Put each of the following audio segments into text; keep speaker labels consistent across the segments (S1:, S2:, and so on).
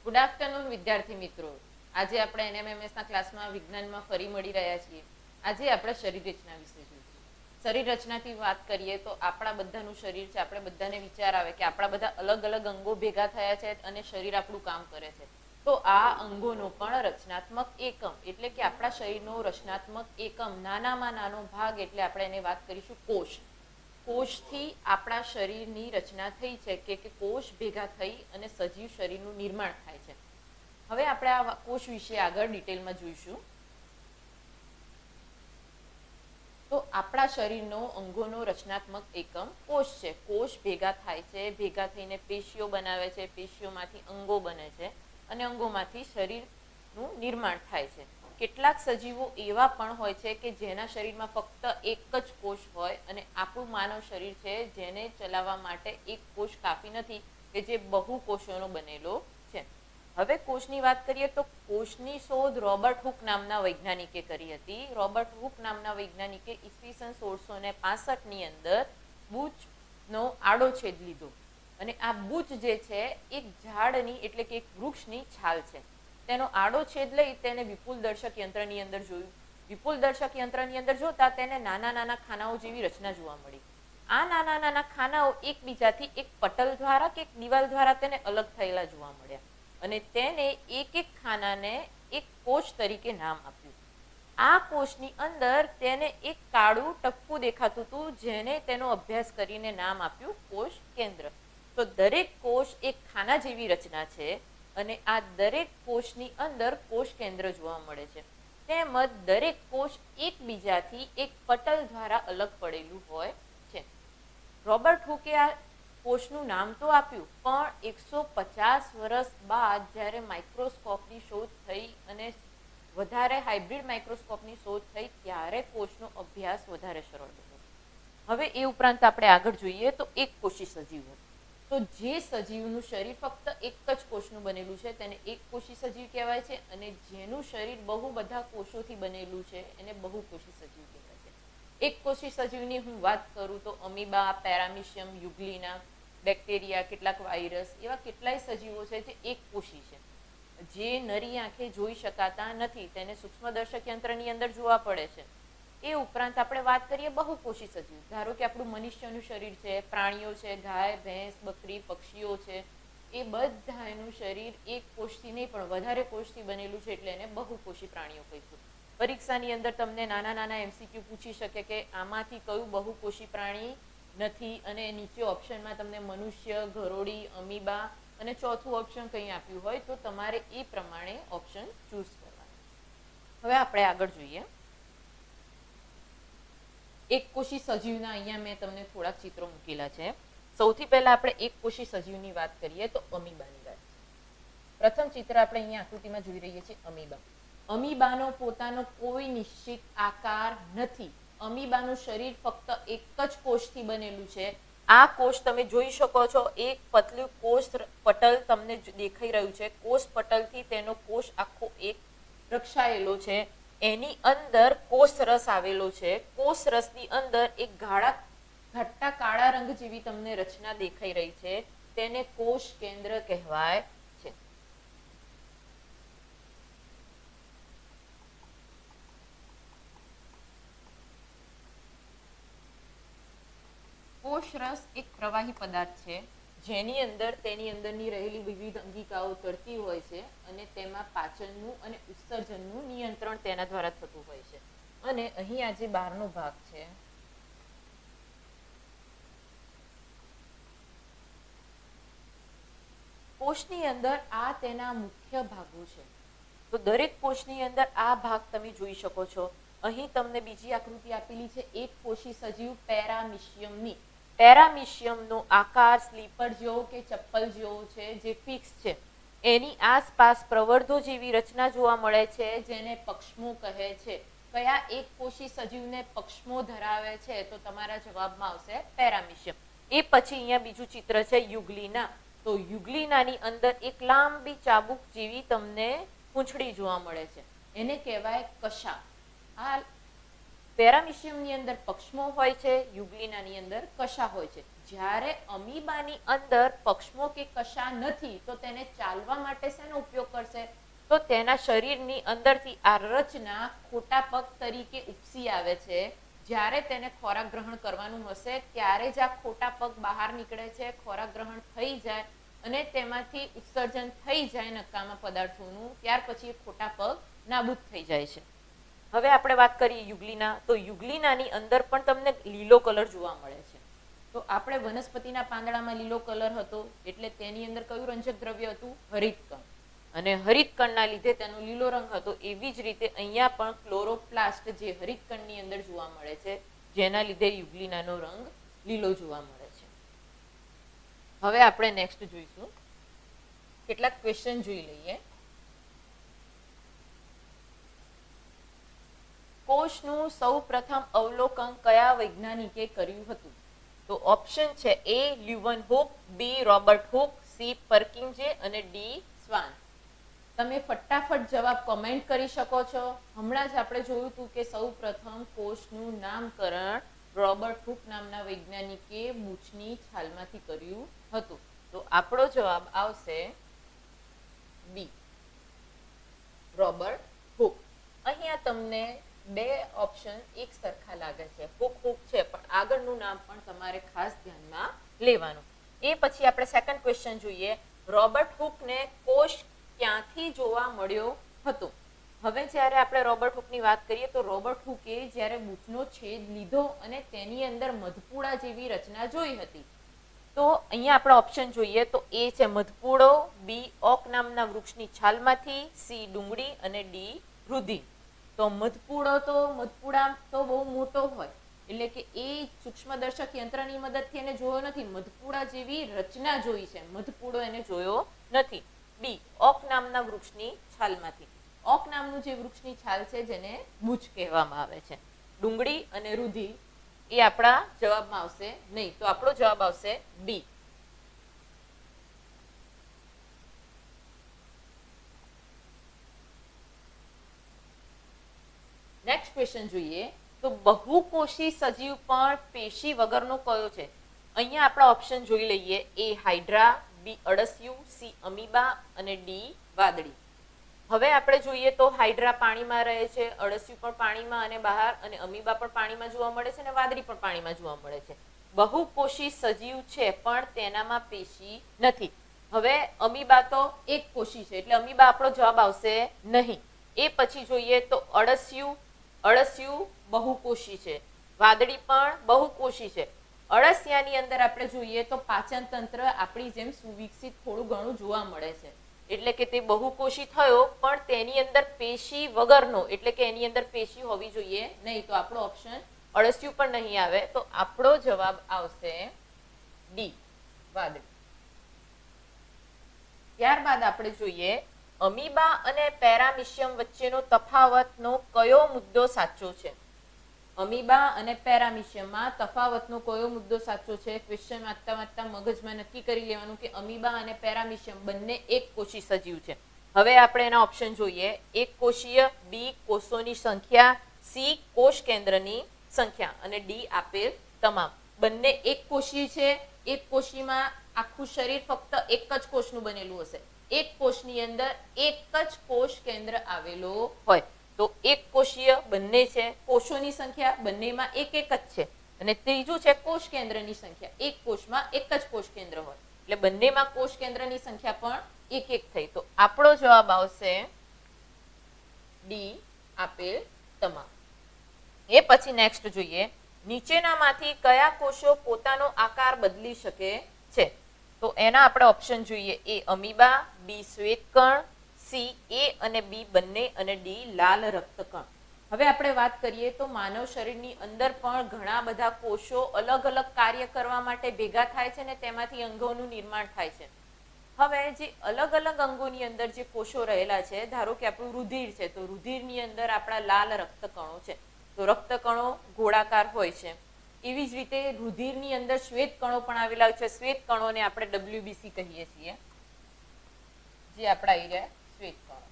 S1: Good afternoon વિદ્યાર્થી મિત્રો. આજે આપણે એનએમએમએસ ના ક્લાસમાં વિજ્ઞાનમાં ફરી મળી રહ્યા છીએ. આજે આપણે શરીર રચના વિશે જોઈશું. શરીર રચનાથી વાત કરીએ તો આપણા બધાનું શરીર છે. આપણે બધાને વિચાર આવે કે આપણા બધા અલગ અલગ અંગો ભેગા થયા છે અને શરીર આપણું કામ કરે છે. તો આ અંગોનો પણ રચનાત્મક એકમ એટલે કે આપણા શરીરનો રચનાત્મક એકમ નાનામાં નાનો ભાગ એટલે આપણે એને વાત કરીશું કોષ. કોષથી આપણા શરીરની રચના થઈ છે કે કોષ ભેગા થઈ અને સજીવ શરીરનું નિર્માણ થાય છે. હવે આપણે આ કોષ વિશે આગળ ડિટેલમાં જોઈશું. તો આપણા શરીરનો અંગોનો રચનાત્મક એકમ કોષ છે. કોષ ભેગા થાય છે, ભેગા થઈને પેશીઓ બનાવે છે, પેશીઓમાંથી અંગો બને છે અને અંગોમાંથી શરીરનું નિર્માણ થાય છે. કેટલાક સજીવો એવા પણ હોય છે કે જેના શરીરમાં ફક્ત એક જ કોષ હોય અને આપણું માનવ શરીર છે જેને ચલાવવા માટે એક કોષ કાફી નથી કે જે બહુ કોષોનો બનેલો છે. હવે કોષની વાત કરીએ તો કોષની શોધ રોબર્ટ હુક નામના વૈજ્ઞાનિકે કરી હતી. રોબર્ટ હુક નામના વૈજ્ઞાનિકે ઈસવીસન 1665 ની અંદર બૂચનો આડોછેદ લીધો અને આ બૂચ જે છે એક ઝાડની એટલે કે એક વૃક્ષની છાલ છે. તેનો આડોછેદ લઈ તેને વિપુલ દર્શક યંત્રની અંદર જોયું. વિપુલ દર્શક યંત્રની અંદર જોતા તેને નાના નાના ખાનાઓ જેવી રચના જોવા મળી. આ નાના નાના ખાનાઓ એકબીજાથી એક પટલ દ્વારા કે એક દિવાલ દ્વારા તેને અલગ થયેલા જોવા મળ્યા અને તેને એક એક ખાનાને એક કોષ તરીકે નામ આપ્યું. આ કોષની અંદર તેને એક કાળું ટપકું દેખાતું હતું જેને તેનો અભ્યાસ કરીને નામ આપ્યું કોષ કેન્દ્ર. તો દરેક કોષ એક ખાના જેવી રચના છે અને આ દરેક કોષની અંદર કોષ કેન્દ્ર જોવા મળે છે. તેમજ દરેક કોષ એકબીજાથી એક પટલ દ્વારા અલગ પડેલું હોય છે. રોબર્ટ હુકે આ કોષનું નામ તો આપ્યું પણ 150 વર્ષ બાદ જ્યારે માઇક્રોસ્કોપની શોધ થઈ અને વધારે હાઇબ્રિડ માઇક્રોસ્કોપની શોધ થઈ ત્યારે કોષનો અભ્યાસ વધારે સરળ બન્યો. હવે એ ઉપરાંત આપણે આગળ જોઈએ તો એક કોષી સજીવ. તો જે સજીવનું શરીર ફક્ત એક જ કોષનું બનેલું છે તેને એક કોષી સજીવ કહેવાય છે અને જેનું શરીર બહુ બધા કોષોથી બનેલું છે એને બહુકોષી સજીવ કહેવાય છે. એક કોષી સજીવની હું વાત કરું તો અમીબા, પેરામિશિયમ, યુગ્લિના, બેક્ટેરિયા, કેટલાક વાયરસ એવા કેટલાય સજીવો છે જે એક કોષી છે જે નરી આંખે જોઈ શકાતા નથી. તેને સૂક્ષ્મદર્શક યંત્રની અંદર જોવા પડે છે. એ ઉપરાંત આપણે વાત કરીએ બહુકોષી સજીવ. ધારો કે આપણું મનુષ્યનું શરીર છે, પ્રાણીઓ છે, ગાય, ભેંસ, બકરી, પક્ષીઓ છે, એ બધાનું શરીર એક કોષથી નહીં પણ વધારે કોષથી બનેલું છે એટલે એને બહુકોષી પ્રાણીઓ કહીશું. પરીક્ષાની અંદર તમને નાના નાના MCQ પૂછી શકે કે આમાંથી કયું બહુકોષી પ્રાણી નથી અને નીચે ઓપ્શનમાં તમને મનુષ્ય, ગરોળી, અમીબા અને ચોથું ઓપ્શન કંઈ આપ્યું હોય તો તમારે એ પ્રમાણે ઓપ્શન ચૂઝ કરવાનો. હવે આપણે આગળ જોઈએ. એક કોષી સજીવના અહીંયા મેં તમને થોડાક ચિત્રો મૂકેલા છે. સૌથી પહેલા આપણે એક કોષી સજીવની વાત કરીએ તો અમીબાની વાત. પ્રથમ ચિત્ર આપણે અહીંયા આકૃતિમાં જોઈ રહીએ છીએ અમીબા. અમીબાનો પોતાનો કોઈ નિશ્ચિત આકાર નથી. અમીબાનું શરીર ફક્ત એક જ કોષથી બનેલું છે. આ કોષ તમે જોઈ શકો છો. એક પતલું કોષ પટલ તમને દેખાઈ રહ્યું છે. કોષ પટલથી તેનો કોષ આખો એક રક્ષાયેલો છે. એની અંદર કોષ રસ આવેલો છે. કોષ રસની અંદર એક ઘાટા કાળા રંગ જેવી તમને રચના દેખાઈ રહી છે. તેને કોષ કેન્દ્ર કહેવાય છે. કોષ રસ એક પ્રવાહી પદાર્થ છે જેની અંદર તેની અંદરની રહેલી વિવિધ અંગિકાઓ તરતી હોય છે અને તેમાં પાચનનું અને ઉત્સર્જનનું નિયંત્રણ તેના દ્વારા થતું હોય છે. અને અહીં આ જે બહારનો ભાગ છે કોષની અંદર આ તેના મુખ્ય ભાગો છે. તો દરેક કોષની અંદર આ ભાગ તમે જોઈ શકો છો. અહીં તમને બીજી આકૃતિ આપેલી છે એક કોષી સજીવ પેરામિશિયમની. પેરામિશિયમનો આકાર સ્લીપર જેવો કે ચપ્પલ જેવો છે જે ફિક્સ છે. એની આસપાસ પ્રવર્ધો જેવી રચના જોવા મળે છે જેને પક્ષમો કહે છે. કયા એક કોષી સજીવને પક્ષમો ધરાવે છે તો તમારા જવાબમાં આવશે પેરામિશિયમ. એ પછી અહીંયા બીજું ચિત્ર છે યુગ્લિના. તો યુગ્લિનાની અંદર એક લાંબી ચાબુક જેવી તમને પૂંછડી જોવા મળે છે. એને કહેવાય કશા. આ પેરામિશિયમની અંદર પક્ષમો હોય છે, યુગ્લિનાની અંદર કશા હોય છે. જ્યારે અમીબાની અંદર પક્ષમો કે કશા નથી તો તેને ચાલવા માટે શેનો ઉપયોગ કરશે? તો તેના શરીરની અંદરથી આ રચના ખોટા પગ તરીકે ઉપસી આવે છે. જ્યારે તેને ખોરાક ગ્રહણ કરવાનું હશે ત્યારે જ આ ખોટા પગ બહાર નીકળે છે, ખોરાક ગ્રહણ થઈ જાય અને તેમાંથી ઉત્સર્જન થઈ જાય નકામા પદાર્થોનું, ત્યાર પછી ખોટા પગ નાબૂદ થઈ જાય છે. હવે આપણે વાત કરીએ યુગ્લિના. તો યુગ્લિનાની અંદર પણ તમને લીલો કલર જોવા મળે છે. તો આપણે વનસ્પતિના પાંદડામાં લીલો કલર હતો એટલે તેની અંદર કયું રંજક દ્રવ્ય હતું? હરિતકણ. અને હરિતકણના લીધે તેનો લીલો રંગ હતો. એવી જ રીતે અહીંયા પણ ક્લોરોપ્લાસ્ટ જે હરિતકણની અંદર જોવા મળે છે, જેના લીધે યુગ્લિનાનો રંગ લીલો જોવા મળે છે. હવે આપણે નેક્સ્ટ જોઈશું, કેટલાક ક્વેશ્ચન જોઈ લઈએ. કોષનું સૌ પ્રથમ અવલોકન કયા વૈજ્ઞાનિકે કર્યું હતું? તો ઓપ્શન છે એ લ્યુવનહુક, બી રોબર્ટ હુક, સી પર્કિન્જે અને ડી સ્વાન. તમે ફટાફટ જવાબ કમેન્ટ કરી શકો છો. હમણાં જ આપણે જોયું હતું કે સૌ પ્રથમ કોષનું નામકરણ રોબર્ટ હુક નામના વૈજ્ઞાનિકે મૂછની છાલમાંથી કર્યું હતું. તો આપણો જવાબ આવશે બી રોબર્ટ હુક. અહીંયા તમને બે ઓપ્શન એક સરખા લાગે છે. હુક હુક છે પણ આગળનું નામ પણ તમારે ખાસ ધ્યાનમાં લેવાનું. એ પછી આપણે સેકન્ડ ક્વેશ્ચન જોઈએ. રોબર્ટ હુકને કોષ ક્યાંથી જોવા મળ્યો હતો? હવે જ્યારે આપણે રોબર્ટ હુકની વાત કરીએ તો રોબર્ટ હુકે જ્યારે મૂછનો છેદ લીધો અને તેની અંદર મધપૂડા જેવી રચના જોઈ હતી. તો અહીંયા આપણે ઓપ્શન જોઈએ તો એ છે મધપૂડો, બી ઓક નામના વૃક્ષની છાલમાંથી, સી ડુંગળી અને ડી રુધિર. તો મધપૂડા તો બહુ મોટો હોય એટલે કે એ સૂક્ષ્મદર્શક યંત્રની મદદથી એને જોયો નથી, મધપૂડા જેવી રચના જોઈ છે, મધપૂડો એને જોયો નથી. બી ઓક નામના વૃક્ષની છાલમાંથી. ઓક નામનું જે વૃક્ષની છાલ છે જેને મૂછ કહેવામાં આવે છે. ડુંગળી અને રુધિર એ આપણા જવાબમાં આવશે નહીં. તો આપણો જવાબ આવશે બી. નેક્સ્ટ ક્વેશ્ચન જોઈએ તો બહુકોષી સજીવ પણ પેશી વગરનો કયો છે? અહીંયા આપણા ઓપ્શન જોઈ લઈએ. એ હાઇડ્રા, બી અળસિયું, સી અમીબા અને ડી વાદળી. હવે આપણે જોઈએ તો હાઇડ્રા પાણીમાં રહે છે, અળસિયું પણ પાણીમાં અને બહાર, અને અમીબા પણ પાણીમાં જોવા મળે છે અને વાદળી પણ પાણીમાં જોવા મળે છે. બહુકોષી સજીવ છે પણ તેનામાં પેશી નથી. હવે અમીબા તો એક કોષી છે એટલે અમીબા આપણો જવાબ આવશે નહીં. એ પછી જોઈએ તો અળસિયું બહુકોષી છે, વાદળી પણ બહુકોષી છે. અળસિયાની અંદર આપણે જોઈએ તો પાચન તંત્ર આપણી જેમ સુવિકસિત થોડું ઘણું જોવા મળે છે એટલે કે તે બહુકોષી થયો પણ તેની અંદર પેશી વગરનો એટલે કે એની અંદર પેશી હોવી જોઈએ નહીં. તો આપણો ઓપ્શન અળસિયું પણ નહીં આવે. તો આપણો જવાબ આવશે ડી વાદળી. ત્યારબાદ આપણે જોઈએ અમીબા અને પેરામિશિયમ વચ્ચેનો તફાવતનો કયો મુદ્દો સાચો છે? અમીબા અને પેરામિશિયમમાં તફાવતનો કયો મુદ્દો સાચો છે? ક્વેશ્ચન વાંચતા મગજમાં નક્કી કરી લેવાનું કે અમીબા અને પેરામિશિયમ બંને એક કોષી સજીવ છે. હવે આપણે એના ઓપ્શન જોઈએ. એક કોષીય, બી કોષોની સંખ્યા, સી કોષ કેન્દ્રની સંખ્યા અને ડી આપેલ તમામ. બંને એક કોષીય છે. એક કોષીમાં આખું શરીર ફક્ત એક જ કોષનું બનેલું હશે. એક કોષની અંદર એક જ કોષ કેન્દ્ર આવેલો હોય. તો એક કોષીય બંને છે, કોષોની સંખ્યા બંનેમાં એક એક જ છે, અને ત્રીજું છે કોષ કેન્દ્રની સંખ્યા. એક કોષમાં એક જ કોષ કેન્દ્ર હોય એટલે બંનેમાં કોષ કેન્દ્રની સંખ્યા પણ એક એક થઈ. તો આપણો જવાબ આવશે ડી આપેલ તમામ. એ પછી નેક્સ્ટ જોઈએ નીચેનામાંથી કયા કોષો પોતાનો આકાર બદલી શકે છે? તો એના આપણે ઓપ્શન જોઈએ. એ અમીબા, બી શ્વેતકણ, સી એ અને બી બંને અને ડી લાલ રક્તકણ. હવે આપણે વાત કરીએ તો માનવ શરીરની અંદર પણ ઘણા બધા કોષો અલગ અલગ કાર્ય કરવા માટે ભેગા થાય છે ને તેમાંથી અંગોનું નિર્માણ થાય છે. હવે જે અલગ અલગ અંગોની અંદર જે કોષો રહેલા છે, ધારો કે આપણું રુધિર છે તો રુધિરની અંદર આપણા લાલ રક્તકણો છે. તો રક્તકણો ગોળાકાર હોય છે. એવી જ રીતે રુધિરની અંદર શ્વેત કણો પણ આવેલા છે. શ્વેત કણોને આપણે WBC કહીએ છીએ, જે આપણા એરિયા શ્વેત કણો.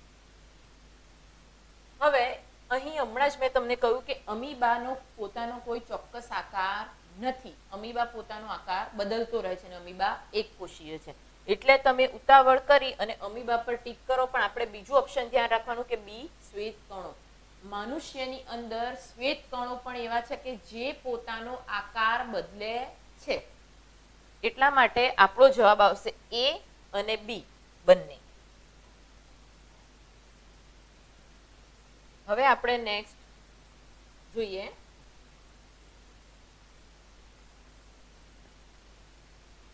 S1: હવે અહીં હમણાં જ મેં તમને કહ્યું કે અમીબાનો પોતાનો કોઈ ચોક્કસ આકાર નથી. અમીબા પોતાનો આકાર બદલતો રહે છે અને અમીબા એક કોષીય છે. એટલે તમે ઉતાવળ કરી અને અમીબા પર ટીક કરો, પણ આપણે બીજું ઓપ્શન ધ્યાન રાખવાનું કે બી શ્વેત કણો. મનુષ્યની અંદર શ્વેત કણો પણ એવા છે કે જે પોતાનો આકાર બદલે છે. એટલા માટે આપણો જવાબ આવશે એ અને બી બંને. હવે આપણે નેક્સ્ટ જોઈએ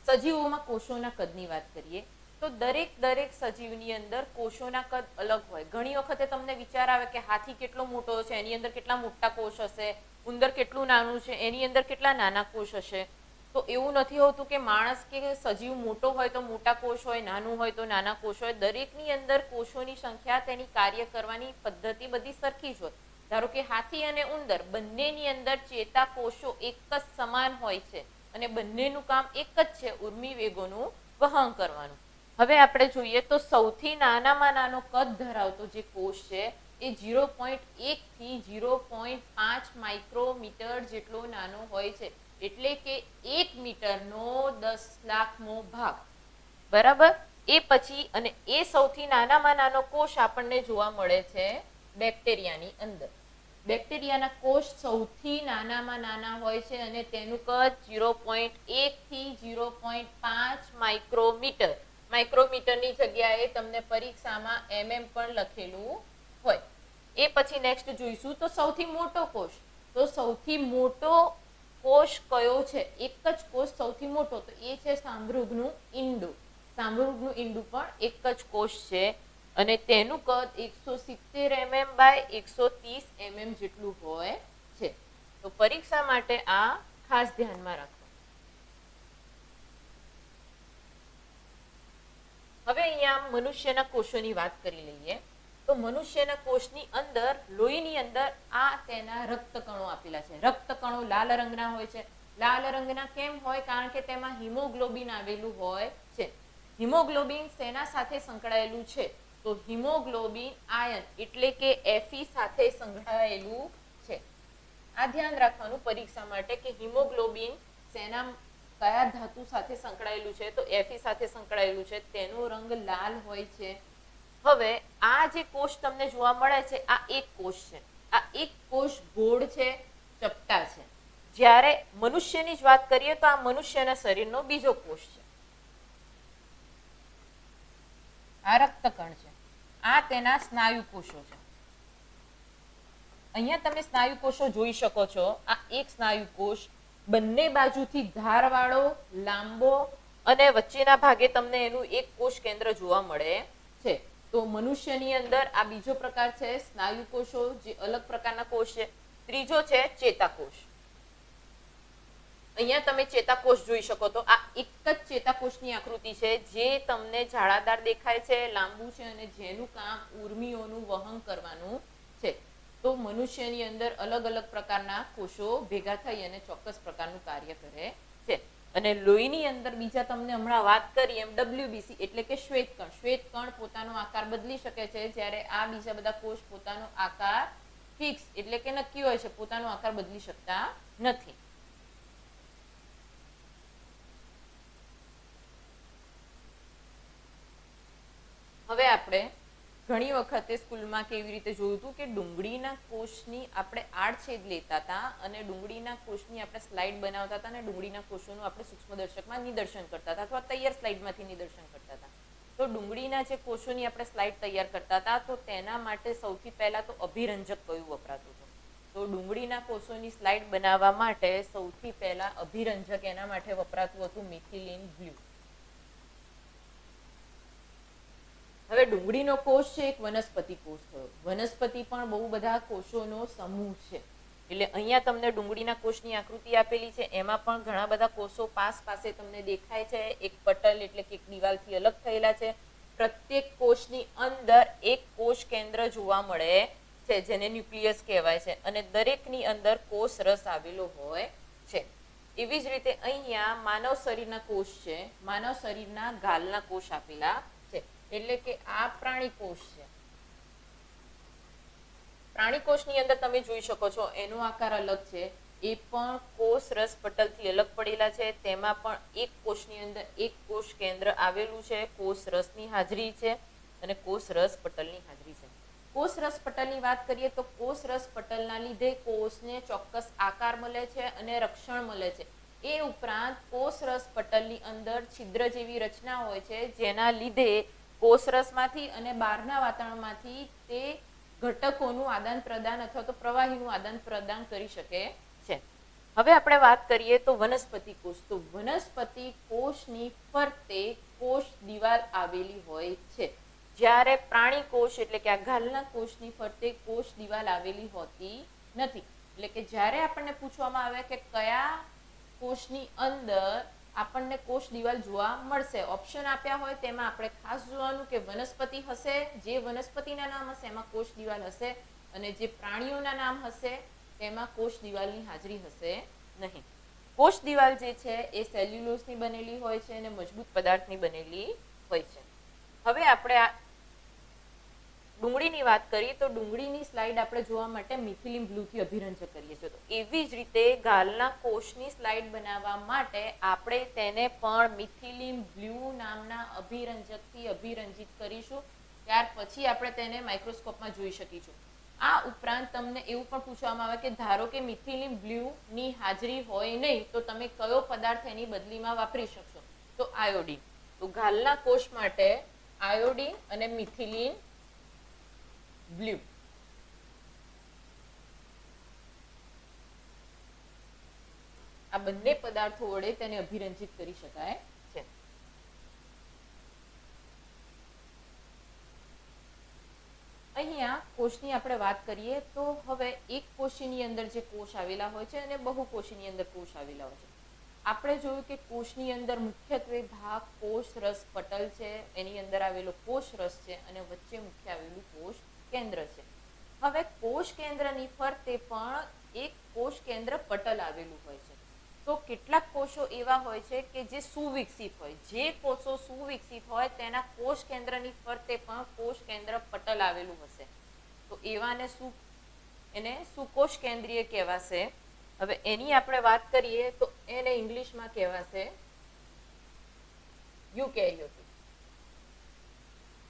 S1: સજીવોમાં કોષોના કદની વાત કરીએ તો દરેક સજીવની અંદર કોષોના કદ અલગ હોય. ઘણી વખતે તમને વિચાર આવે કે હાથી કેટલો મોટો છે, એની અંદર કેટલા મોટા કોષ હશે, ઉંદર કેટલું નાનું છે, એની અંદર કેટલા નાના કોષ હશે. તો એવું નથી હોતું કે માણસ કે સજીવ મોટો હોય તો મોટા કોષ હોય, નાનું હોય તો નાના કોષ હોય. દરેકની અંદર કોષોની સંખ્યા, તેની કાર્ય કરવાની પદ્ધતિ બધી સરખી જ હોય. ધારો કે હાથી અને ઉંદર બંનેની અંદર ચેતાકોષો એક જ સમાન હોય છે અને બંનેનું કામ એક જ છે, ઉર્મી વેગોનું વહન કરવાનું. હવે આપણે જોઈએ તો સૌથી નાનામાં નાનો કદ ધરાવતો જે કોષ છે એ 0.1 થી 0.5 માઇક્રોમીટર જેટલો નાનો હોય છે. એટલે કે 1 મીટરનો 10 લાખમો ભાગ. બરાબર. એ પછી અને એ સૌથી નાનામાં નાનો કોષ આપણને જોવા મળે છે બેક્ટેરિયાની અંદર. બેક્ટેરિયાના કોષ સૌથી નાનામાં નાના હોય છે અને તેનું કદ 0.1 થી 0.5 માઇક્રોમીટર. માઇક્રોમીટરની જગ્યાએ તમને પરીક્ષામાં mm પણ લખેલું હોય. એ પછી નેક્સ્ટ જોઈશું તો સૌથી મોટો કોષ. તો સૌથી મોટો કોષ કયો છે? એક જ કોષ સૌથી મોટો, તો એ છે સાંભૃગનું ઈંડું. સાંભૃગનું ઈંડું પણ એક જ કોષ છે અને તેનું કદ 170 mm બાય 130 mm જેટલું હોય છે. તો પરીક્ષા માટે આ ખાસ ધ્યાનમાં રાખો. હવે અહીંયા મનુષ્યના કોષોની વાત કરી લઈએ તો મનુષ્યના કોષની અંદર, લોહીની અંદર આ તેના રક્તકણો આપેલા છે. રક્તકણો લાલ રંગના હોય છે. લાલ રંગના કેમ હોય? કારણ કે તેમાં હિમોગ્લોબિન આવેલું હોય છે. હિમોગ્લોબિન શેના સાથે સંકળાયેલું છે? તો હિમોગ્લોબિન આયન એટલે કે Fe સાથે સંકળાયેલું છે. આ ધ્યાન રાખવાનું પરીક્ષા માટે કે હિમોગ્લોબિન કયા ધાતુ સાથે સંકળાયેલું છે? તો Fe સાથે સંકળાયેલું છે. તેનો રંગ લાલ હોય છે. હવે આ જે કોષ તમને જોવા મળે છે આ એક કોષ છે. આ એક કોષ ગોળ છે, ચપટા છે. જ્યારે મનુષ્યની જ વાત કરીએ તો આ મનુષ્યના શરીરનો બીજો કોષ છે. આ રક્તકણ છે. આ તેના સ્નાયુ કોષો છે. અહીંયા તમે સ્નાયુ કોષો જોઈ શકો છો. આ એક સ્નાયુ કોષ બંને બાજુથી ધારવાળો, લાંબો અને વચ્ચેના ભાગે તમને એનું એક કોષ કેન્દ્ર જોવા મળે છે. તો મનુષ્યની અંદર આ બીજો પ્રકાર છે સ્નાયુ કોષો, જે અલગ પ્રકારના કોષ છે. ત્રીજો છે ચેતાકોષ. અહીંયા તમે ચેતાકોષ જોઈ શકો તો આ એક જ ચેતાકોષની આકૃતિ છે જે તમને જાળાદાર દેખાય છે, લાંબુ છે અને જેનું કામ ઉર્મિઓનું વહન કરવાનું છે. તો મનુષ્યની અંદર અલગ અલગ પ્રકારના કોષો ભેગા થઈ અને ચોક્કસ પ્રકારનું કાર્ય કરે છે. અને લોહીની અંદર બીજા તમને હમણાં વાત કરી એમ WBC એટલે કે શ્વેતકણ. શ્વેતકણ પોતાનો આકાર બદલી શકે છે, જ્યારે આ બીજા બધા કોષ પોતાનો આકાર ફિક્સ એટલે કે નક્કી હોય છે, પોતાનો આકાર બદલી શકતા નથી. હવે આપણે ઘણી વખતે સ્કૂલમાં કેવી રીતે જોયું હતું કે ડુંગળીના કોષની આપણે આડછેદ લેતા હતા અને ડુંગળીના કોષની આપણે સ્લાઇડ બનાવતા હતા અને ડુંગળીના કોષોનું આપણે સૂક્ષ્મદર્શકમાં નિદર્શન કરતા હતા અથવા તૈયાર સ્લાઇડમાંથી નિદર્શન કરતા હતા. તો ડુંગળીના જે કોષોની આપણે સ્લાઇડ તૈયાર કરતા હતા તો તેના માટે સૌથી પહેલા તો અભિરંજક કયું વપરાતું હતું? તો ડુંગળીના કોષોની સ્લાઇડ બનાવવા માટે સૌથી પહેલા અભિરંજક એના માટે વપરાતું હતું મિથિલિન બ્લુ. હવે ડુંગળીનો કોષ છે એક વનસ્પતિ કોષ થયો. વનસ્પતિ પણ બહુ બધા કોષોનો સમૂહ છે. એટલે અહીંયા તમને ડુંગળીના કોષની આકૃતિ આપેલી છે. એમાં પણ ઘણા બધા કોષો પાસે તમને દેખાય છે. એક પટલ એટલે કે એક દિવાલથી અલગ થયેલા છે. પ્રત્યેક કોષની અંદર એક કોષ કેન્દ્ર જોવા મળે છે જેને ન્યુક્લિયસ કહેવાય છે અને દરેકની અંદર કોષ રસ આવેલો હોય છે. એવી જ રીતે અહીંયા માનવ શરીરના કોષ છે. માનવ શરીરના ગાલના કોષ આપેલા છે. એટલે કે આ પ્રાણી કોષ છે. પ્રાણી કોષની અંદર તમે જોઈ શકો છો એનો આકાર અલગ છે. એ પણ કોષ રસ પટલથી અલગ પડેલા છે. તેમાં પણ એક કોષની અંદર એક કોષ કેન્દ્ર આવેલું છે. કોષ રસની હાજરી છે અને કોષ રસ પટલની હાજરી છે. કોષ રસ પટલની વાત કરીએ તો કોષ રસ પટલના લીધે કોષને ચોક્કસ આકાર મળે છે અને રક્ષણ મળે છે. એ ઉપરાંત કોષ રસ પટલની અંદર છિદ્ર જેવી રચના હોય છે, જેના લીધે કોષ રસમાંથી અને બહારના વાતાવરણમાંથી તે ઘટકોનું આદાન પ્રદાન અથવા તો પ્રવાહીનું આદાન પ્રદાન કરી શકે છે. હવે આપણે વાત કરીએ તો વનસ્પતિ કોષ. તો વનસ્પતિ કોષની ફરતે કોષ દિવાલ આવેલી હોય છે, જ્યારે પ્રાણી કોષ એટલે કે આ ગાલના કોષની ફરતે કોષ દિવાલ આવેલી હોતી નથી. એટલે કે જ્યારે આપણને પૂછવામાં આવે કે કયા કોષની અંદર આપણને કોષ દિવાલ જોવા મળશે, ઓપ્શન આપ્યા હોય તેમાં આપણે ખાસ જોવાનું કે વનસ્પતિ હશે, જે વનસ્પતિના નામ હશે એમાં કોષ દિવાલ હશે, અને જે પ્રાણીઓના નામ હશે તેમાં કોષ દિવાલની હાજરી હશે નહીં. કોષ દિવાલ જે છે એ સેલ્યુલોઝની બનેલી હોય છે અને મજબૂત પદાર્થની બનેલી હોય છે. હવે આપણે આ ડુંગળીની વાત કરીએ તો ડુંગળીની સ્લાઇડ આપણે જોવા માટે મિથિલિન બ્લુથી અભિરંજક કરીએ છીએ. તો એવી જ રીતે ગાલના કોષની સ્લાઇડ બનાવવા માટે આપણે તેને પણ મિથિલિન બ્લુ નામના અભિરંજકથી અભિરંજિત કરીશું. ત્યાર પછી આપણે તેને માઇક્રોસ્કોપમાં જોઈ શકીશું. આ ઉપરાંત તમને એવું પણ પૂછવામાં આવે કે ધારો કે મિથિલિન બ્લુની હાજરી હોય નહીં તો તમે કયો પદાર્થ એની બદલીમાં વાપરી શકશો? તો આયોડીન. તો ગાલના કોષ માટે આયોડીન અને મિથિલિન બ્લુ. આ બંને પદાર્થો વડે તેને અભિરંજિત કરી શકાય છે. અહીંયા કોષની આપણે વાત કરીએ તો હવે એક કોષીની અંદર જે કોષ આવેલા હોય છે અને બહુકોષીની અંદર કોષ આવેલા હોય છે. આપણે જોયું કે કોષની અંદર મુખ્યત્વે ભાગ કોષ રસ પટલ છે, એની અંદર આવેલો કોષ રસ છે અને વચ્ચે મુખ્ય આવેલું કોષ કેન્દ્ર છે. હવે કોષ કેન્દ્રની ફરતે પણ એક કોષ કેન્દ્ર પટલ આવેલું હોય છે. તો કેટલાક કોષો એવા હોય છે કે જે સુવિકસિત હોય. જે કોષો સુવિકસિત હોય તેના કોષ કેન્દ્રની ફરતે પણ કોષ કેન્દ્ર પટલ આવેલું હશે. તો એવાને એને સુકોષ કેન્દ્રીય કહેવાશે. હવે એની આપણે વાત કરીએ તો એને ઇંગ્લિશમાં કહેવાશે યુકેરિયોટિક.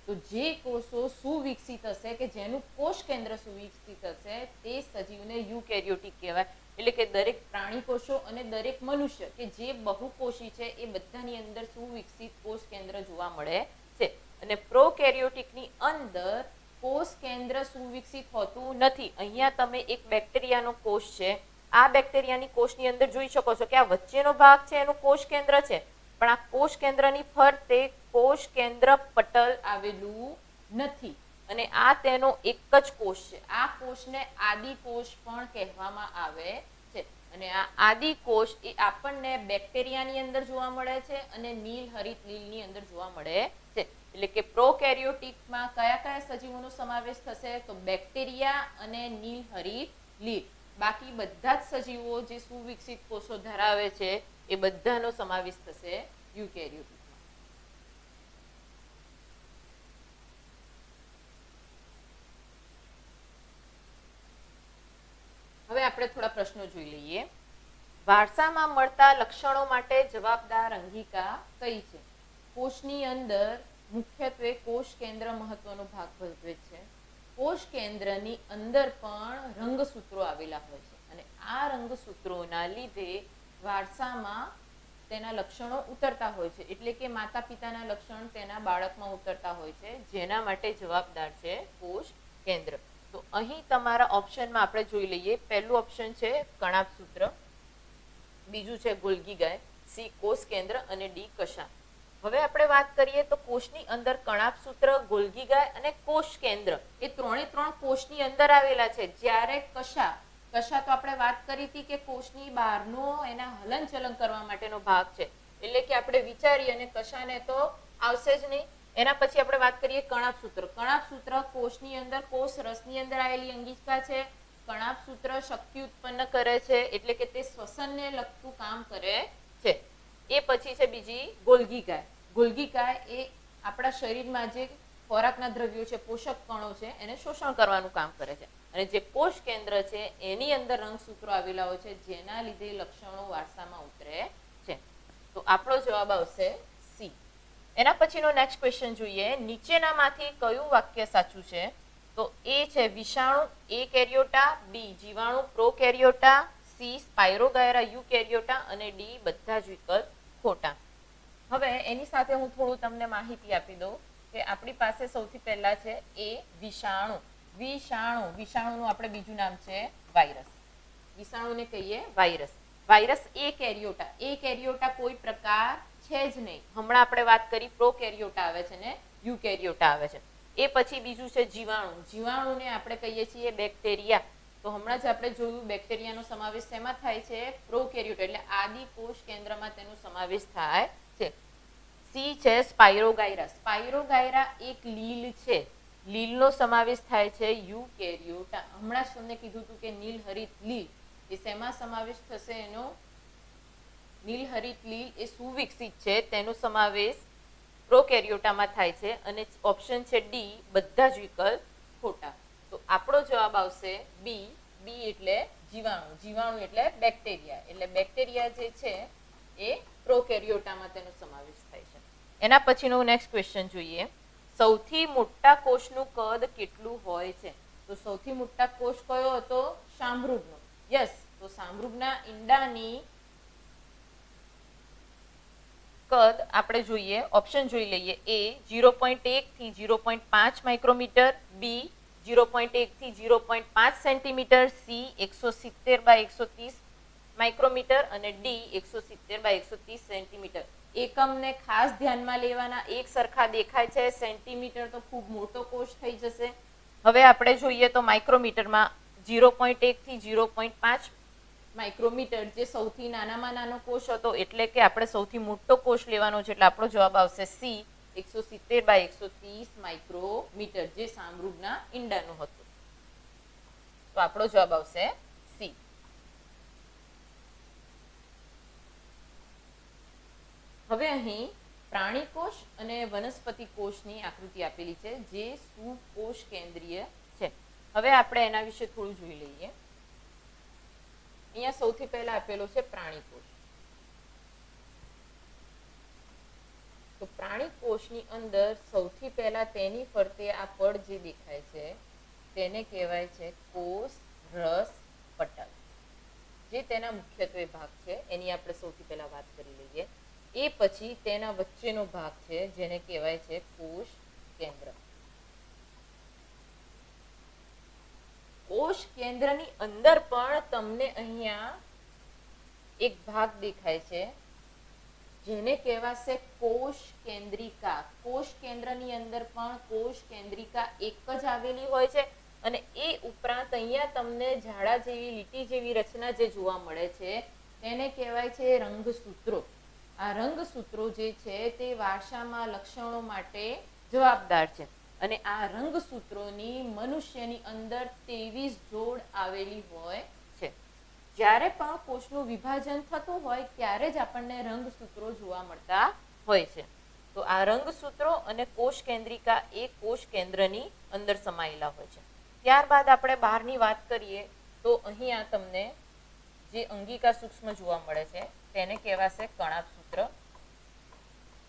S1: તો જે કોષો સુવિકસિત હશે કે જેનું કોષ કેન્દ્ર સુવિકસિત હશે તે સજીવને યુકેરિયોટિક કહેવાય. એટલે કે દરેક પ્રાણી કોષો અને દરેક મનુષ્ય કે જે બહુકોષી છે એ બધાની અંદર સુવિકસિત કોષ કેન્દ્ર જોવા મળે છે. અને પ્રોકેરિયોટિકની અંદર કોષ કેન્દ્ર સુવિકસિત હોતું નથી. અહીંયા તમે એક બેક્ટેરિયાનો કોષ છે, આ બેક્ટેરિયાની કોષની અંદર જોઈ શકો છો કે આ વચ્ચેનો ભાગ છે એનું કોષ કેન્દ્ર છે, પણ આ કોષ કેન્દ્રની ફરતે કોષ કેન્દ્ર પટલ આવેલું નથી અને આ તેનો એક જ કોષ છે. આ કોષને આદિકોષ પણ કહેવામાં આવે છે. અને આ આદિકોષ એ આપણને બેક્ટેરિયાની અંદર જોવા મળે છે અને નીલહરિત લીલની અંદર જોવા મળે છે. એટલે કે પ્રોકેરિયોટિકમાં કયા કયા સજીવોનો સમાવેશ થશે? તો બેક્ટેરિયા અને નીલહરિત લીલ. બાકી બધા જ સજીવો જે સુવિકસિત કોષો ધરાવે છે એ બધાનો સમાવેશ થશે યુકેરિયોટિક. હવે આપણે થોડા પ્રશ્નો જોઈ લઈએ. વારસામાં મળતા લક્ષણો માટે જવાબદાર અંગિકા કઈ છે? કોષની અંદર મુખ્યત્વે કોષ કેન્દ્ર મહત્વનો ભાગ ભજવે છે. કોષ કેન્દ્રની અંદર પણ રંગસૂત્રો આવેલા હોય છે અને આ રંગસૂત્રોના લીધે વારસામાં તેના લક્ષણો ઉતરતા હોય છે. એટલે કે માતા પિતાના લક્ષણ તેના બાળકમાં ઉતરતા હોય છે, જેના માટે જવાબદાર છે કોષ કેન્દ્ર. તો અહીં તમારા ઓપ્શનમાં આપણે જોઈ લઈએ. પહેલું ઓપ્શન છે કણાભસૂત્ર, બીજું છે ગોલ્ગી ગાય, સી કોષ કેન્દ્ર અને ડી કશા. હવે આપણે વાત કરીએ તો કોષની અંદર કણાભસૂત્ર, ગોલ્ગી ગાય અને કોષ કેન્દ્ર એ ત્રણે ત્રણ કોષની અંદર આવેલા છે. જ્યારે કશા તો આપણે વાત કરી હતી કે કોષની બહારનો એના હલનચલન કરવા માટેનો ભાગ છે. એટલે કે આપણે વિચારીએ અને કશાને તો આવશે જ નહીં. એના પછી આપણે વાત કરીએ કણાભસૂત્ર. કણાભસૂત્ર કોષની અંદર કોષ રસની અંદર આવેલી અંગિકા છે. કણાભસૂત્ર શક્તિ ઉત્પન્ન કરે છે, એટલે કે તે શ્વસનને લગતું કામ કરે છે. એ પછી છે બીજી ગોલ્ગી ગાય. ગોલ્ગી ગાય એ આપણા શરીરમાં જે ખોરાકના દ્રવ્યો છે, પોષક કણો છે, એને શોષણ કરવાનું કામ કરે છે. અને જે કોષ કેન્દ્ર છે એની અંદર રંગસૂત્રો આવેલા હોય છે, જેના લીધે લક્ષણો વારસામાં ઉતરે છે. તો આપણો જવાબ આવશે સી. એના પછીનો નેક્સ્ટ ક્વેશ્ચન જોઈએ. નીચેનામાંથી કયું વાક્ય સાચું છે? તો એ છે વિષાણુ એકેરિયોટા, બી જીવાણુ પ્રોકેરિયોટા, સી સ્પાયરોગાયરા યુકેરિયોટા અને ડી બધા જ વિકલ્પ ખોટા. હવે એની સાથે હું થોડું તમને માહિતી આપી દઉં કે આપણી પાસે સૌથી પહેલા છે એ વિષાણુ. વિષાણુનું આપણે બીજું નામ છે વાયરસ. વિષાણુને કહીએ વાયરસ. વાયરસ એકેરિયોટા કોઈ પ્રકાર છે જ નહીં. હમણાં આપણે વાત કરી પ્રોકેરિયોટા આવે છે ને યુકેરિયોટા આવે છે. એ પછી બીજું છે જીવાણુ. જીવાણુને આપણે કહીએ છીએ બેક્ટેરિયા. તો હમણાં જ આપણે જોયું બેક્ટેરિયાનો સમાવેશ શેમાં થાય છે? પ્રોકેરિયોટા એટલે આદિ કોષ કેન્દ્રમાં તેનો સમાવેશ થાય છે. સી છે સ્પાયરોગાયરા. સ્પાયરોગાયરા એક લીલ છે. લીલનો સમાવેશ થાય છે યુકેરિયોટા. હમણાં જ તમને કીધું હતું કે નીલહરિત લીલ એ શેમાં સમાવેશ થશે એનો? નીલહરિત લીલ એ સુવિકસિત છે, તેનો સમાવેશ પ્રોકેરિયોટામાં થાય છે. અને ઓપ્શન છે ડી બધા જ વિકલ્પ ખોટા. તો આપણો જવાબ આવશે બી. બી એટલે જીવાણુ. જીવાણુ એટલે બેક્ટેરિયા. એટલે બેક્ટેરિયા જે છે એ પ્રોકેરિયોટામાં તેનો સમાવેશ થાય છે. એના પછીનો નેક્સ્ટ ક્વેશ્ચન જોઈએ. સૌથી મોટા કોષનું કદ કેટલું હોય છે? તો સૌથી મોટા કોષ કયો હતો? શામૃગનો. યસ. તો શામૃગના ઈંડાની કદ આપણે જોઈએ, ઓપ્શન જોઈ લઈએ. એ 0.1 થી 0.5 માઇક્રોમીટર, બી 0.1 થી 0.5 સેન્ટીમીટર, સી 170 બાય 130 માઇક્રોમીટર અને ડી 170 બાય 130 સેન્ટીમીટર. એકમને ખાસ ધ્યાનમાં લેવાના. એક સરખા દેખાય છે, સેન્ટીમીટર તો ખૂબ મોટો કોષ થઈ જશે. હવે આપણે જોઈએ તો માઇક્રોમીટરમાં 0.1 થી 0.5 માઇક્રોમીટર જે સૌથી નાનામાં નાનો કોષ હતો, એટલે કે આપણે સૌથી મોટો કોષ લેવાનો છે. એટલે આપણો જવાબ આવશે સી 170 બાય 130 માઇક્રોમીટર જે શામૃગના ઈંડાનું હતું. તો આપણો જવાબ આવશે સી. હવે અહીં પ્રાણી કોષ અને વનસ્પતિ કોષની આકૃતિ આપેલી છે જે સુકોષ કેન્દ્રીય છે. હવે આપણે એના વિશે થોડું જોઈ લઈએ. અહીંયા સૌથી પહેલા આપેલો છે પ્રાણી કોષ. તો પ્રાણી કોષની અંદર સૌથી પહેલા તેની ફરતે આ પડ જે દેખાય છે તેને કહેવાય છે કોષ રસ પટલ. જે તેના મુખ્યત્વે ભાગ છે એની આપણે સૌથી પહેલા વાત કરી લઈએ. એ પછી તેના વચ્ચેનો ભાગ છે જેને કહેવાય છે કોષ કેન્દ્ર. કોષ કેન્દ્રની અંદર પણ તમને અહીંયા એક ભાગ દેખાય છે જેને કહેવાશે કોષ કેન્દ્રિકા. કોષ કેન્દ્રની અંદર પણ કોષ કેન્દ્રિકા એક જ આવેલી હોય છે. અને એ ઉપરાંત અહીંયા તમને ઝાડા જેવી લીટી જેવી રચના જે જોવા મળે છે તેને કહેવાય છે રંગસૂત્રો. આ રંગસૂત્રો જે છે તે વારસામાં લક્ષણો માટે જવાબદાર છે. અને આ રંગસૂત્રોની મનુષ્યની અંદર 23 જોડ આવેલી હોય છે. જ્યારે પણ કોષનું વિભાજન થતું હોય ત્યારે જ આપણને રંગસૂત્રો જોવા મળતા હોય છે. તો આ રંગસૂત્રો અને કોષ કેન્દ્રિકા એ કોષ કેન્દ્રની અંદર સમાયેલા હોય છે. ત્યારબાદ આપણે બહારની વાત કરીએ તો અહીંયા તમને જે અંગિકા સૂક્ષ્મ જોવા મળે છે તેને કહેવાશે કણાભસૂત્ર.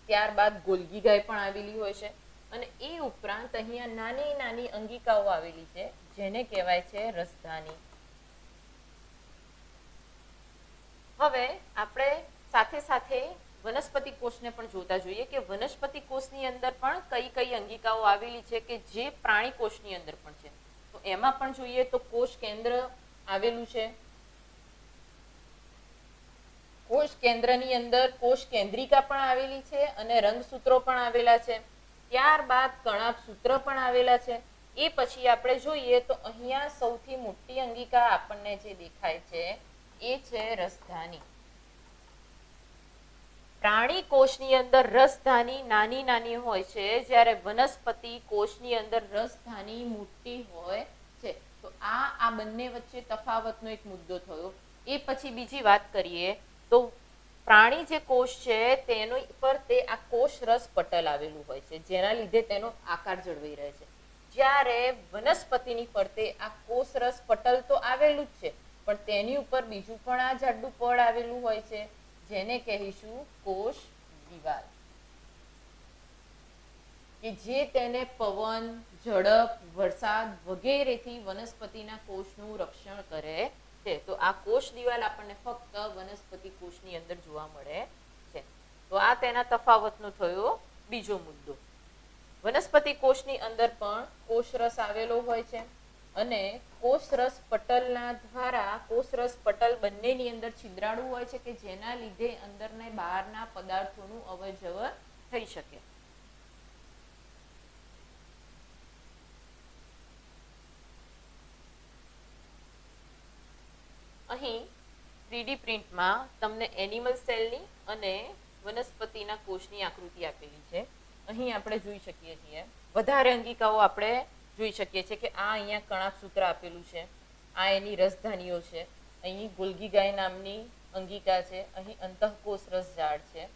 S1: ત્યારબાદ ગોલ્ગી ગાય પણ આવેલી હોય છે. અને એ ઉપરાંત અહીંયા નાની નાની અંગિકાઓ આવેલી છે જેને કહેવાય છે રસધાની. હવે આપણે સાથે સાથે વનસ્પતિ કોષને પણ જોતા જોઈએ કે વનસ્પતિ કોષની અંદર પણ કઈ કઈ અંગિકાઓ આવેલી છે કે જે પ્રાણી કોષની અંદર પણ છે. તો એમાં પણ જોઈએ તો કોષ કેન્દ્ર આવેલું છે. કોષ કેન્દ્રની અંદર કોષ કેન્દ્રિકા પણ આવેલી છે અને રંગસૂત્રો પણ આવેલા છે. ત્યારબાદ કણાભસૂત્ર પણ આવેલા છે. એ પછી આપણે જોઈએ તો અહીંયા સૌથી મોટી અંગિકા આપણને જે દેખાય છે એ છે રસધાની. પ્રાણી કોષની અંદર રસધાની નાની નાની હોય છે, જ્યારે વનસ્પતિ કોષની અંદર રસધાની મોટી હોય છે. તો આ બંને વચ્ચે તફાવતનો એક મુદ્દો થયો. એ પછી બીજી વાત કરીએ તો પ્રાણી જે કોષ છે તેનો પર તે આ કોષ રસ પટલ આવેલું હોય છે, જેના લીધે તેનો આકાર જળવાઈ રહે છે. જ્યારે વનસ્પતિની ફરતે આ કોષ રસ પટલ તો આવેલું જ છે, પણ તેની ઉપર બીજું પણ આ જાડું પડ આવેલું હોય છે, જેને કહીશું કોષ દિવાલ, કે જે તેને પવન, ઝડપ, વરસાદ વગેરેથી વનસ્પતિના કોષનું રક્ષણ કરે છે. તો આ કોષ દિવાલ આપણને ફક્ત વનસ્પતિ કોષની અંદર જોવા મળે છે. તો આ તેના તફાવતનો થયો બીજો મુદ્દો. વનસ્પતિ કોષની અંદર પણ કોષરસ આવેલો હોય છે અને કોષરસ પટલના દ્વારા કોષરસ પટલ બંનેની અંદર છિદ્રાળુ હોય છે, કે જેના લીધે અંદરના બહારના પદાર્થોનું અવરજવર થઈ શકે. અહીં 3D પ્રિન્ટમાં તમને એનિમલ સેલની અને વનસ્પતિના કોષની આકૃતિ આપેલી છે. અહીં આપણે જોઈ શકીએ છીએ વધારે અંગિકાઓ આપણે જોઈ શકીએ છીએ કે આ અહીંયા કણાભસૂત્ર આપેલું છે, આ એની રસધાનીઓ છે, અહીં ગોલ્ગી ગાય નામની અંગિકા છે, અહીં અંતઃકોષ રસજાળ છે,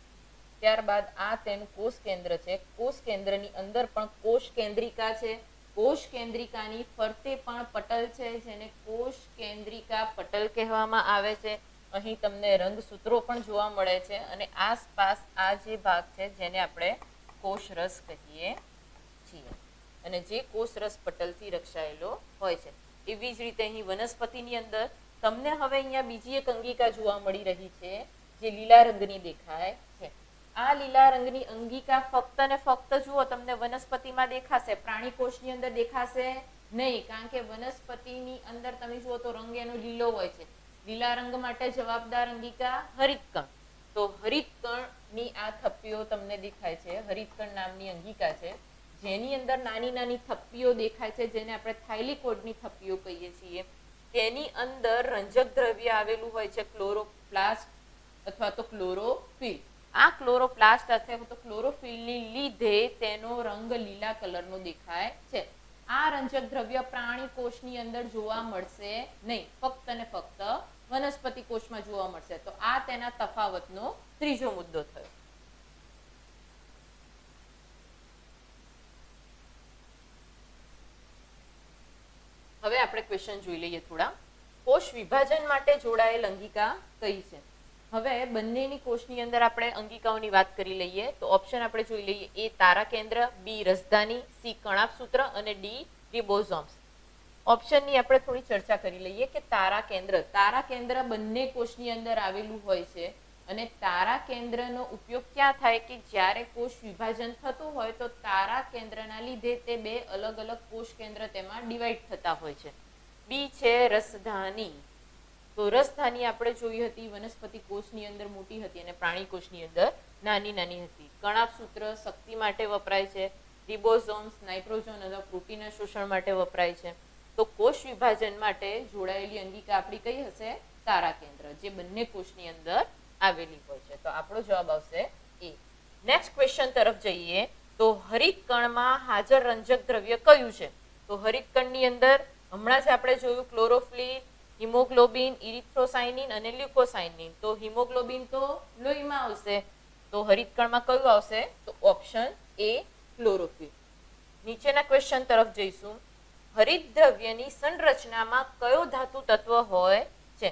S1: ત્યારબાદ આ તેનું કોષ કેન્દ્ર છે. કોષ કેન્દ્રની અંદર પણ કોષ કેન્દ્રિકા છે, કોષ કેન્દ્રિકાની ફરતે પણ પટલ છે, જેને કોષ કેન્દ્રિકા પટલ કહેવામાં આવે છે. અહીં તમને રંગસૂત્રો પણ જોવા મળે છે અને આસપાસ આ જે ભાગ છે જેને આપણે કોષરસ કહીએ છીએ અને જે કોષરસ પટલથી રક્ષાયેલો હોય છે. એવી જ રીતે અહીં વનસ્પતિની અંદર તમને હવે અહીંયા બીજી એક અંગિકા જોવા મળી રહી છે, જે લીલા રંગની દેખાય છે. આ લીલા રંગની અંગિકા ફક્ત ને ફક્ત જુઓ તમને વનસ્પતિમાં દેખાશે, પ્રાણી કોષની અંદર દેખાશે નહીં, કારણ કે વનસ્પતિની અંદર તમે જુઓ તો રંગ એનો લીલો હોય છે. લીલા રંગ માટે જવાબદાર અંગિકા હરિતકણ. તો હરિતકણની આ થપ્પીઓ તમને દેખાય છે, હરિતકણ નામની અંગિકા છે, જેની અંદર નાની નાની થપ્પીઓ દેખાય છે, જેને આપણે થાઇલીકોઇડની થપ્પીઓ કહીએ છીએ. તેની અંદર રંજક દ્રવ્ય આવેલું હોય છે, ક્લોરોપ્લાસ્ટ અથવા તો ક્લોરોફિલ. આ ક્લોરોપ્લાસ્ટ અથવા તો ક્લોરોફિલની લીધે તેનો રંગ લીલા કલરનો દેખાય છે. આ રંજક દ્રવ્ય પ્રાણી કોષની અંદર જોવા મળશે નહીં, ફક્ત ને ફક્ત વનસ્પતિ કોષમાં જોવા મળશે. તો આ તેના તફાવતનો ત્રીજો મુદ્દો થયો. હવે આપણે ક્વેશ્ચન જોઈ લઈએ થોડા. કોષ વિભાજન માટે જોડાયેલ અંગિકા કઈ છે? હવે બંનેની કોષની અંદર આપણે અંગિકાઓની વાત કરી લઈએ. તો ઓપ્શન આપણે જોઈ લઈએ. એ તારા કેન્દ્ર, બી રસધાની, સી કણાભસૂત્ર અને ડી રિબોઝોમ્સ. ઓપ્શનની આપણે થોડી ચર્ચા કરી લઈએ કે તારા કેન્દ્ર બંને કોષની અંદર આવેલું હોય છે અને તારા કેન્દ્રનો ઉપયોગ ક્યાં થાય કે જ્યારે કોષ વિભાજન થતું હોય તો તારા કેન્દ્રના લીધે તે બે અલગ અલગ કોષ કેન્દ્ર તેમાં ડિવાઈડ થતા હોય છે. બી છે રસધાની. તો રસધાની આપણે જોઈ હતી વનસ્પતિ કોષની અંદર મોટી હતી અને પ્રાણી કોષની અંદર નાની નાની હતી. કણાભસૂત્ર શક્તિ માટે વપરાય છે. રિબોઝોમ્સ નાઇટ્રોજન અથવા પ્રોટીનના શોષણ માટે વપરાય છે. તો કોષ વિભાજન માટે જોડાયેલી અંગિકા આપણી કઈ હશે? તારા કેન્દ્ર, જે બંને કોષની અંદર આવેલી હોય છે. તો આપણો જવાબ આવશે એ. નેક્સ્ટ ક્વેશ્ચન તરફ જઈએ તો હરિતકણમાં હાજર રંજક દ્રવ્ય કયું છે? તો હરિતકણની અંદર હમણાં જ આપણે જોયું ક્લોરોફિલ, હિમોગ્લોબિન, ઇરિથ્રોસાયનિન અને લ્યુકોસાયનિન. તો હિમોગ્લોબિન તો લોહીમાં આવશે, તો હરિતકણમાં કયું આવશે? તો ઓપ્શન એ ક્લોરોફિલ. નીચેના ક્વેશ્ચન તરફ જઈશું. હરિતદ્રવ્યની સંરચનામાં કયો ધાતુ તત્વ હોય છે?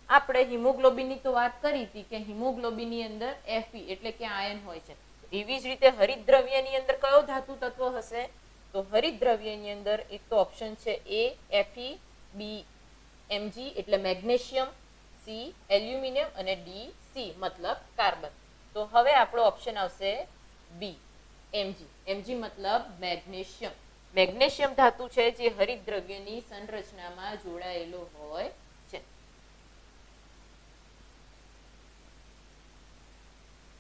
S1: આપણે હિમોગ્લોબિનની તો વાત કરી હતી કે હિમોગ્લોબિનની અંદર Fe એટલે કે આયન હોય છે. એવી જ રીતે હરિતદ્રવ્યની અંદર કયો ધાતુ તત્વ હશે? તો હરિતદ્રવ્યની અંદર એક તો ઓપ્શન છે એ Fe, બી Mg એટલે મેગ્નેશિયમ, સી એલ્યુમિનિયમ અને ડી સી મતલબ કાર્બન. તો હવે આપણો ઓપ્શન આવશે બી Mg. Mg મતલબ મેગ્નેશિયમ. મેગ્નેશિયમ ધાતુ છે જે હરિતદ્રવ્યની સંરચનામાં જોડાયેલો હોય છે.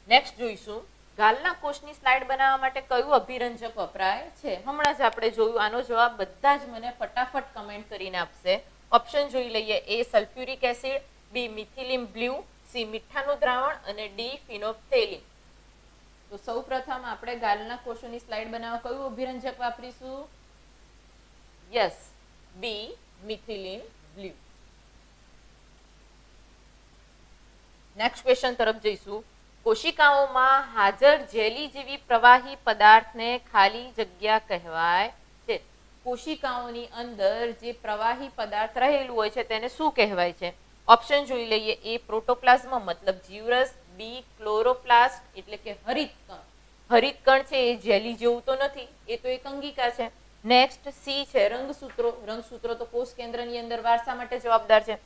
S1: નેક્સ્ટ જોઈશું ગાલના કોષની સ્લાઇડ બનાવવા માટે કયું અભિરંજક વપરાય છે? હમણાં જ આપણે જોયું. આનો જવાબ બધા જ મને ફટાફટ કમેન્ટ કરીને આપશે. ઓપ્શન જોઈ લઈએ. એ સલ્ફ્યુરિક એસિડ, બી મિથિલિન બ્લુ, સી મીઠાનું દ્રાવણ અને ડી ફિનોપ્થેલિન. તો સૌપ્રથમ આપણે ગાલના કોષોની સ્લાઇડ બનાવવા કયું અભિરંજક વાપરીશું? યસ, બી મિથિલિન બ્લુ. નેક્સ્ટ ક્વેશ્ચન તરફ જઈશું. કોશિકાઓમાં હાજર જેલી જેવી પ્રવાહી પદાર્થને ખાલી જગ્યા કહેવાય છે. કોશિકાઓની અંદર જે પ્રવાહી પદાર્થ રહેલું હોય છે તેને શું કહેવાય છે? ઓપ્શન જોઈ લઈએ. એ પ્રોટોપ્લાઝ્મ મતલબ જીવરસ, બી ક્લોરોપ્લાસ્ટ એટલે કે હરિતકણ. હરિતકણ છે એ જેલી જેવું તો નથી, એ તો એક અંગિકા છે. નેક્સ્ટ સી છે રંગસૂત્રો. રંગસૂત્રો તો કોષ કેન્દ્રની અંદર વારસા માટે જવાબદાર છે.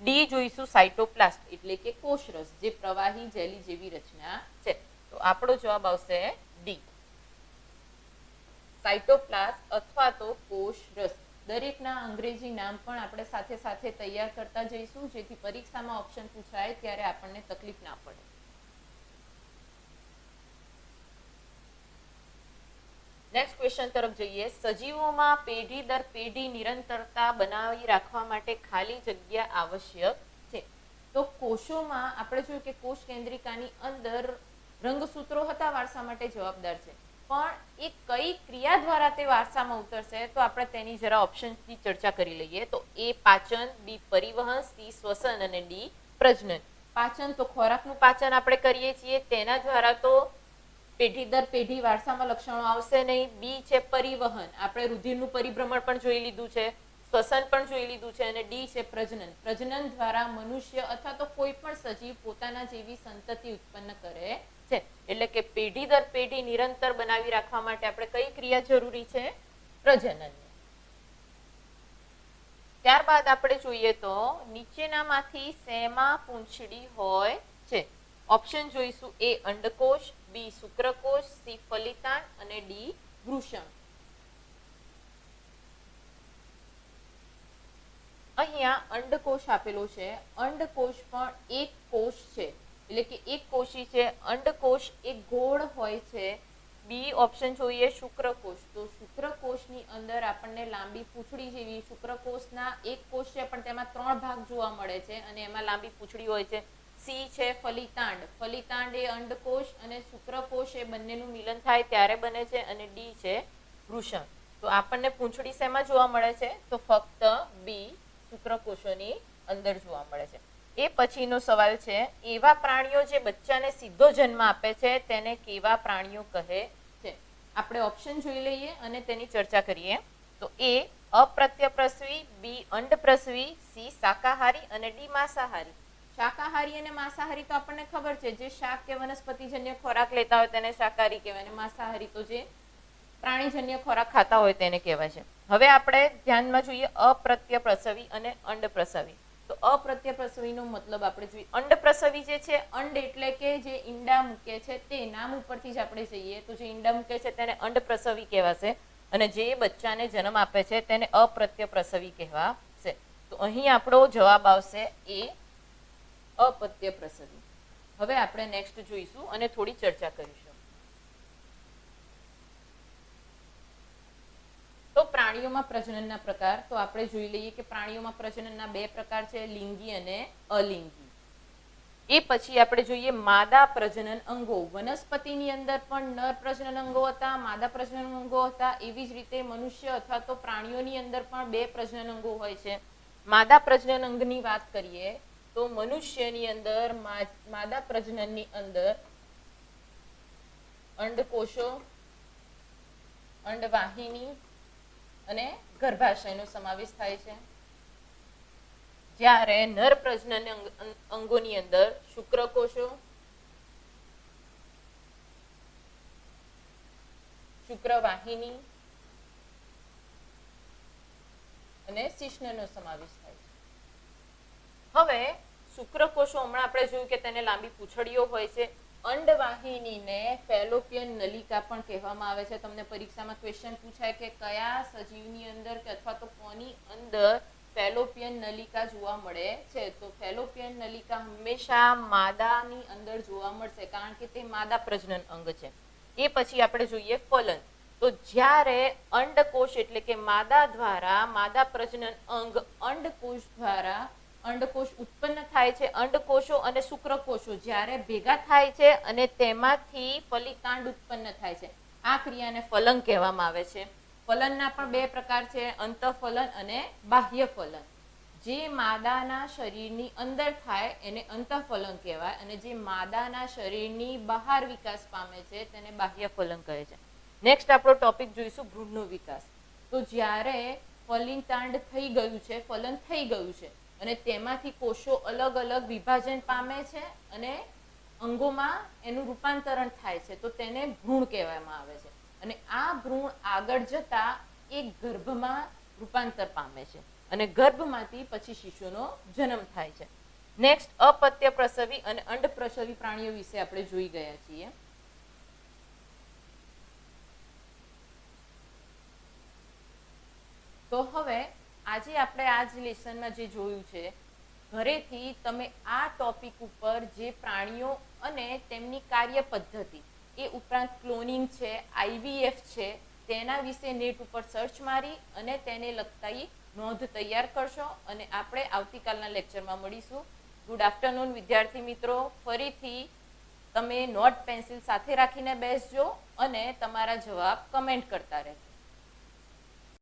S1: ડી જોઈશું સાઇટોપ્લાસ્ટ એટલે કે કોષરસ, જે પ્રવાહી જેલી જેવી રચના છે. તો આપણો જવાબ આવશે ડી, સાઇટોપ્લાસ્ટ અથવા તો કોષરસ. દરેકના અંગ્રેજી નામ પણ આપણે સાથે સાથે તૈયાર કરતા જઈશું, જેથી પરીક્ષામાં ઓપ્શન પૂછાય ત્યારે આપણને તકલીફ ના પડે. નેક્સ્ટ ક્વેશ્ચન તરફ જઈએ. સજીવોમાં પેઢી દર પેઢી નિરંતરતા બનાવી રાખવા માટે ખાલી જગ્યા આવશ્યક છે. તો કોષોમાં આપણે જોયું કે કોષ કેન્દ્રિકાની અંદર રંગસૂત્રો હતા, વારસા માટે જવાબદાર છે. પણ એ કઈ ક્રિયા દ્વારા તે વારસામાં ઉતરશે, તો આપણે તેની જરા ઓપ્શનથી ચર્ચા કરી લઈએ. તો એ પાચન, બી પરિવહન, સી શ્વસન અને ડી પ્રજનન. પાચન તો ખોરાકનું પાચન આપણે કરીએ છીએ, તેના દ્વારા તો પેઢી દર પેઢી વારસામાં લક્ષણો આવશે નહીં. બી છે પરિવહન, આપણે રુધિરનું પરિભ્રમણ પણ જોઈ લીધું છે, શ્વસન પણ જોઈ લીધું છે. અને ડી છે પ્રજનન. પ્રજનન દ્વારા મનુષ્ય અથવા તો કોઈ પણ સજીવ પોતાના જેવી સંતતિ ઉત્પન્ન કરે છે. એટલે કે પેઢી દર પેઢી નિરંતર બનાવી રાખવા માટે આપણે કઈ ક્રિયા જરૂરી છે? પ્રજનન. ત્યારબાદ આપણે જોઈએ તો નીચેનામાંથી શેમાં પૂંછડી હોય છે? ઓપ્શન જોઈશું. એ અંડકોષ, બી શુક્રકોષ, સી ફલિતાંડ અને ડી વૃષણ. અહીંયા અંડકોષ આપેલો છે. અંડકોષ પણ એક કોષ છે, એટલે કે એક કોષી છે. અંડકોષ એક ગોળ હોય છે. બી ઓપ્શન જોઈએ શુક્રકોષ. તો શુક્રકોષની અંદર આપણને લાંબી પૂંછડી જેવી, શુક્રકોષના એક કોષ છે પણ તેમાં 3 ભાગ જોવા મળે છે અને એમાં લાંબી પૂંછડી હોય છે. સી છે ફલિતાંડ. ફલિતાંડ એ અંડકોષ અને શુક્રકોષ એ બંનેનું મિલન થાય ત્યારે બને છે. અને ડી છે વૃષણ. તો આપણને પૂંછડી શેમાં જોવા મળે છે? તો ફક્ત બી શુક્રકોષોની અંદર જોવા મળે છે. એ પછીનો સવાલ છે, એવા પ્રાણીઓ જે બચ્ચાને સીધો જન્મ આપે છે તેને કેવા પ્રાણીઓ કહે છે? આપણે ઓપ્શન જોઈ લઈએ અને તેની ચર્ચા કરીએ. તો એ અપ્રત્યપ્રસવી, બી અંડપ્રસવી, સી શાકાહારી અને ડી માંસાહારી. શાકાહારી અને માંસાહારી તો આપણને ખબર છે, જે શાક કે વનસ્પતિજન્ય ખોરાક લેતા હોય તેને શાકાહારી કહેવાય, અને માંસાહારી તો જે પ્રાણીજન્ય ખોરાક ખાતા હોય તેને કહેવાય છે. હવે આપણે ધ્યાનમાં જોઈએ અપ્રત્યપ્રસવી અને અંડપ્રસવી. તો અપ્રત્યપ્રસવીનો મતલબ આપણે જોઈએ. અંડપ્રસવી જે છે, અંડ એટલે કે જે ઈંડા મૂકે છે, તે નામ ઉપરથી જ આપણે જઈએ તો જે ઈંડા મૂકે છે તેને અંડપ્રસવી કહેવાશે, અને જે બચ્ચાને જન્મ આપે છે તેને અપ્રત્યપ્રસવી કહેવાશે. તો અહીં આપણો જવાબ આવશે એ અપ્રત્યપ્રસવી. હવે આપણે નેક્સ્ટ જોઈશું અને થોડી ચર્ચા કરીશું. તો પ્રાણીઓમાં પ્રજનનના પ્રકાર તો આપણે જોઈ લઈએ કે પ્રાણીઓમાં પ્રજનનના 2 પ્રકાર છે, લિંગી અને અલિંગી. એ પછી આપણે જોઈએ માદા પ્રજનન અંગો. વનસ્પતિની અંદર પણ નર પ્રજનન અંગો હતા, માદા પ્રજનન અંગો હતા. એવી જ રીતે મનુષ્ય અથવા તો પ્રાણીઓની અંદર પણ 2 પ્રજનન અંગો હોય છે. માદા પ્રજનન અંગની વાત કરીએ તો મનુષ્યની અંદર માદા પ્રજનનની અંદર અંડકોષો, અંડવાહિની અને ગર્ભાશયનો સમાવેશ થાય છે. જ્યારે નર પ્રજનન અંગોની અંદર શુક્રકોષો, શુક્રવાહિની અને શિશ્નનો સમાવેશ થાય છે. હવે શુક્રકોષો હમણાં આપણે જોયું કે તેને લાંબી પૂંછડીઓ હોય છે. અંડવાહિનીને ફેલોપિયન નલિકા પણ કહેવામાં આવે છે. તમને પરીક્ષામાં ક્વેશ્ચન પૂછાય કે કયા સજીવની અંદર કે અથવા તો કોની અંદર ફેલોપિયન નલિકા જોવા મળે છે? તો ફેલોપિયન નલિકા હંમેશા માદાની અંદર જોવા મળશે, કારણ કે તે માદા પ્રજનન અંગ છે. એ પછી આપણે જોઈએ ફલન. તો જ્યારે અંડકોષ એટલે કે માદા દ્વારા માદા પ્રજનન અંગ અંડકોષ દ્વારા અંડકોષ ઉત્પન્ન થાય છે. અંડકોષો અને શુક્રકોષો જ્યારે ભેગા થાય છે અને તેમાંથી ફલિતાંડ ઉત્પન્ન થાય છે, આ ક્રિયાને ફલન કહેવામાં આવે છે. ફલનના પણ 2 પ્રકાર છે, અંતઃફલન અને બાહ્ય ફલન. જે માદાના શરીરની અંદર થાય એને અંતઃફલન કહેવાય અને જે માદાના શરીરની બહાર વિકાસ પામે છે તેને બાહ્ય ફલન કહે છે. નેક્સ્ટ આપણો ટોપિક જોઈશું ભ્રૂણનો વિકાસ. તો જ્યારે ફલિતાંડ થઈ ગયું છે, ફલન થઈ ગયું છે અને તેમાંથી કોષો અલગ અલગ વિભાજન પામે છે અને અંગોમાં એનું રૂપાંતરણ થાય છે તો તેને ભ્રૂણ કહેવામાં આવે છે. અને આ ભ્રૂણ આગળ જતા એક ગર્ભમાં રૂપાંતર પામે છે અને ગર્ભમાંથી પછી શિશુનો જન્મ થાય છે. નેક્સ્ટ અપત્ય પ્રસવી અને અંડ પ્રસવી પ્રાણીઓ વિશે આપણે જોઈ ગયા છીએ. તો હવે આજે આપણે આ જ લેસનમાં જે જોયું છે, ઘરેથી તમે આ ટોપિક ઉપર જે પ્રાણીઓ અને તેમની કાર્ય પદ્ધતિ, એ ઉપરાંત ક્લોનિંગ છે, IVF છે, તેના વિશે નેટ ઉપર સર્ચ મારી અને તેને લગતી નોંધ તૈયાર કરશો અને આપણે આવતીકાલના લેક્ચરમાં મળીશું. ગુડ આફ્ટરનૂન વિદ્યાર્થી મિત્રો. ફરીથી તમે નોટ પેન્સિલ સાથે રાખીને બેસજો અને તમારા જવાબ કમેન્ટ કરતા રહેજો.